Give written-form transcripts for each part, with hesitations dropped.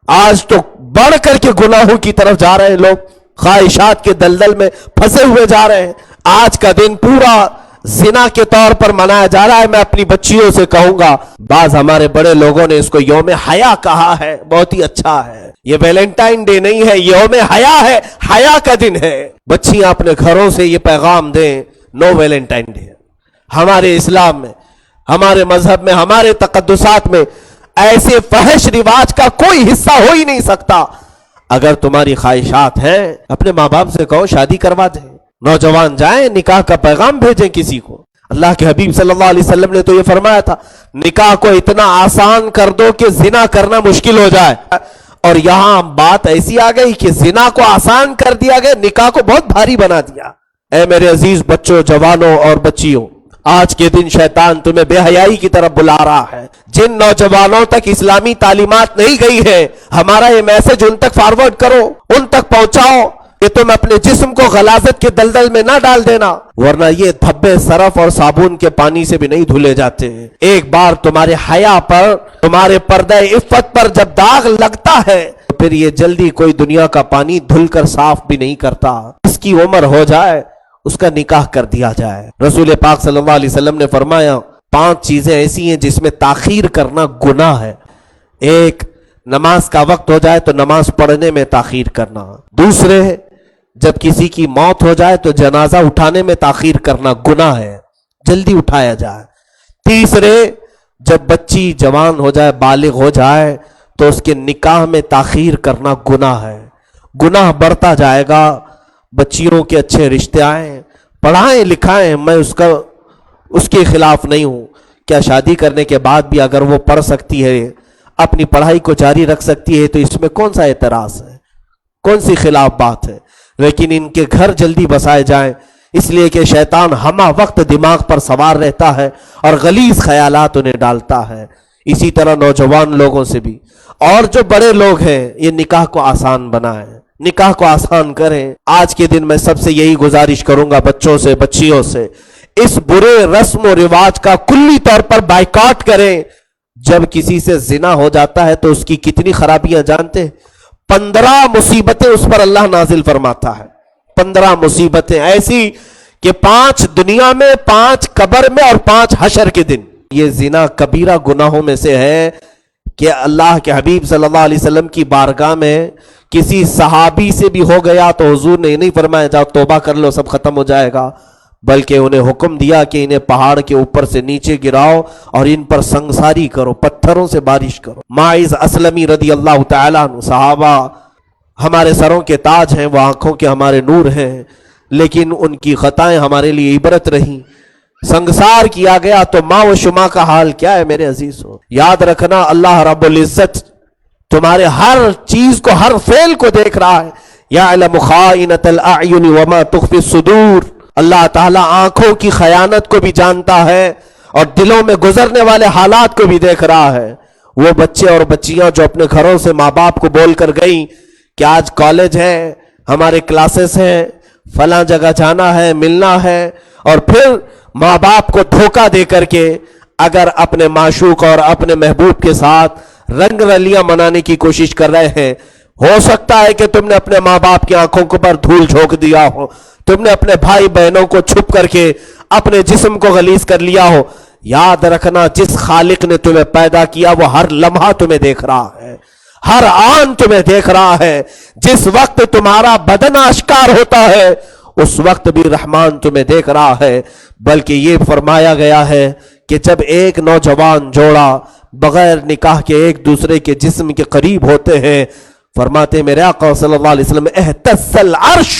آج تو بڑھ کر کے گناہوں کی طرف جا رہے ہیں لوگ، خواہشات کے دلدل میں پھنسے ہوئے جا رہے ہیں۔ آج کا دن پورا زنا کے طور پر منایا جا رہا ہے۔ میں اپنی بچیوں سے کہوں گا، بعض ہمارے بڑے لوگوں نے اس کو یوم حیا کہا ہے، بہت ہی اچھا ہے۔ یہ ویلنٹائن ڈے نہیں ہے، یوم حیا ہے، حیا کا دن ہے۔ بچیاں اپنے گھروں سے یہ پیغام دیں، نو ویلنٹائن ڈے۔ ہمارے اسلام میں، ہمارے مذہب میں، ہمارے تقدسات میں ایسے فحش رواج کا کوئی حصہ ہو ہی نہیں سکتا۔ اگر تمہاری خواہشات ہیں، اپنے ماں باپ سے کہو شادی کروا دیں، نوجوان جائیں، نکاح کا پیغام بھیجیں کسی کو۔ اللہ کے حبیب صلی اللہ علیہ وسلم نے تو یہ فرمایا تھا، نکاح کو اتنا آسان کر دو کہ زنا کرنا مشکل ہو جائے، اور یہاں بات ایسی آ گئی کہ زنا کو آسان کر دیا گیا، نکاح کو بہت بھاری بنا دیا۔ اے میرے عزیز بچوں، جوانوں اور بچیوں، آج کے دن شیطان تمہیں بے حیائی کی طرف بلا رہا ہے۔ جن نوجوانوں تک اسلامی تعلیمات نہیں گئی ہے، ہمارا یہ میسج ان تک فارورڈ کرو، ان تک پہنچاؤ کہ تم اپنے جسم کو غلاظت کے دلدل میں نہ ڈال دینا، ورنہ یہ دھبے صرف اور صابن کے پانی سے بھی نہیں دھلے جاتے ہیں۔ ایک بار تمہارے حیا پر، تمہارے پردہ عفت پر جب داغ لگتا ہے تو پھر یہ جلدی کوئی دنیا کا پانی دھل کر صاف بھی نہیں کرتا۔ اس کی عمر ہو جائے، اس کا نکاح کر دیا جائے۔ رسول پاک صلی اللہ علیہ وسلم نے فرمایا 5 چیزیں ایسی ہیں جس میں تاخیر کرنا گناہ ہے۔ ایک، نماز کا وقت ہو جائے تو نماز پڑھنے میں تاخیر کرنا۔ دوسرے، جب کسی کی موت ہو جائے تو جنازہ اٹھانے میں تاخیر کرنا گناہ ہے، جلدی اٹھایا جائے۔ تیسرے، جب بچی جوان ہو جائے، بالغ ہو جائے تو اس کے نکاح میں تاخیر کرنا گناہ ہے۔ گناہ بڑھتا جائے گا، بچیوں کے اچھے رشتے آئیں، پڑھائیں لکھائیں، میں اس کے خلاف نہیں ہوں۔ کیا شادی کرنے کے بعد بھی اگر وہ پڑھ سکتی ہے، اپنی پڑھائی کو جاری رکھ سکتی ہے، تو اس میں کون سا اعتراض ہے، کون سی خلاف بات ہے؟ لیکن ان کے گھر جلدی بسائے جائیں، اس لیے کہ شیطان ہمہ وقت دماغ پر سوار رہتا ہے اور غلیظ خیالات انہیں ڈالتا ہے۔ اسی طرح نوجوان لوگوں سے بھی، اور جو بڑے لوگ ہیں، یہ نکاح کو آسان بنائیں، نکاح کو آسان کریں۔ آج کے دن میں سب سے یہی گزارش کروں گا، بچوں سے، بچیوں سے، اس برے رسم و رواج کا کلی طور پر بائیکاٹ کریں۔ جب کسی سے زنا ہو جاتا ہے تو اس کی کتنی خرابیاں جانتے ہیں؟ 15 مصیبتیں اس پر اللہ نازل فرماتا ہے۔ 15 مصیبتیں ایسی کہ 5 دنیا میں، 5 قبر میں اور 5 حشر کے دن۔ یہ زنا کبیرہ گناہوں میں سے ہے کہ اللہ کے حبیب صلی اللہ علیہ وسلم کی بارگاہ میں کسی صحابی سے بھی ہو گیا تو حضور نے نہیں فرمایا جاؤ توبہ کر لو سب ختم ہو جائے گا، بلکہ انہیں حکم دیا کہ انہیں پہاڑ کے اوپر سے نیچے گراؤ اور ان پر سنگساری کرو، پتھروں سے بارش کرو۔ ماعز اسلمی رضی اللہ تعالیٰ عنہ، صحابہ ہمارے سروں کے تاج ہیں، وہ آنکھوں کے ہمارے نور ہیں، لیکن ان کی خطائیں ہمارے لیے عبرت رہیں۔ سنگسار کیا گیا تو ماں و شما کا حال کیا ہے میرے عزیزو؟ یاد رکھنا، اللہ رب العزت تمہارے ہر چیز کو، ہر فعل کو دیکھ رہا ہے۔ یعلم خائنۃ الاعین وما تخفی الصدور، اللہ تعالیٰ آنکھوں کی خیانت کو بھی جانتا ہے اور دلوں میں گزرنے والے حالات کو بھی دیکھ رہا ہے۔ وہ بچے اور بچیاں جو اپنے گھروں سے ماں باپ کو بول کر گئیں کہ آج کالج ہے، ہمارے کلاسز ہیں، فلاں جگہ جانا ہے، ملنا ہے، اور پھر ماں باپ کو دھوکہ دے کر کے اگر اپنے معشوق اور اپنے محبوب کے ساتھ رنگ رلیاں منانے کی کوشش کر رہے ہیں، ہو سکتا ہے کہ تم نے اپنے ماں باپ کی آنکھوں کے پر دھول جھونک دیا ہو، تم نے اپنے بھائی بہنوں کو چھپ کر کے اپنے جسم کو غلیظ کر لیا ہو۔ یاد رکھنا، جس خالق نے تمہیں پیدا کیا وہ ہر لمحہ تمہیں دیکھ رہا ہے، ہر آن تمہیں دیکھ رہا ہے۔ جس وقت تمہارا بدن آشکار ہوتا ہے اس وقت بھی رحمان تمہیں دیکھ رہا ہے۔ بلکہ یہ فرمایا گیا ہے کہ جب ایک نوجوان جوڑا بغیر نکاح کے ایک دوسرے کے جسم کے قریب ہوتے ہیں، فرماتے میرے آقا صلی اللہ علیہ وسلم، اہتز العرش،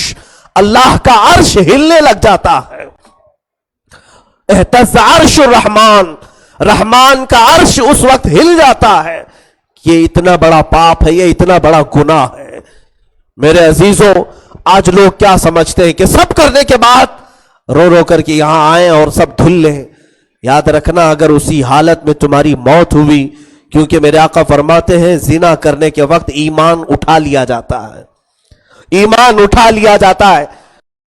اللہ کا عرش ہلنے لگ جاتا ہے۔ اہتز عرش الرحمن، رحمان کا عرش اس وقت ہل جاتا ہے۔ یہ اتنا بڑا پاپ ہے، یہ اتنا بڑا گناہ ہے۔ میرے عزیزوں، آج لوگ کیا سمجھتے ہیں کہ سب کرنے کے بعد رو رو کر کے یہاں آئیں اور سب دھل لیں۔ یاد رکھنا، اگر اسی حالت میں تمہاری موت ہوئی، کیونکہ میرے آقا فرماتے ہیں زنا کرنے کے وقت ایمان اٹھا لیا جاتا ہے، ایمان اٹھا لیا جاتا ہے۔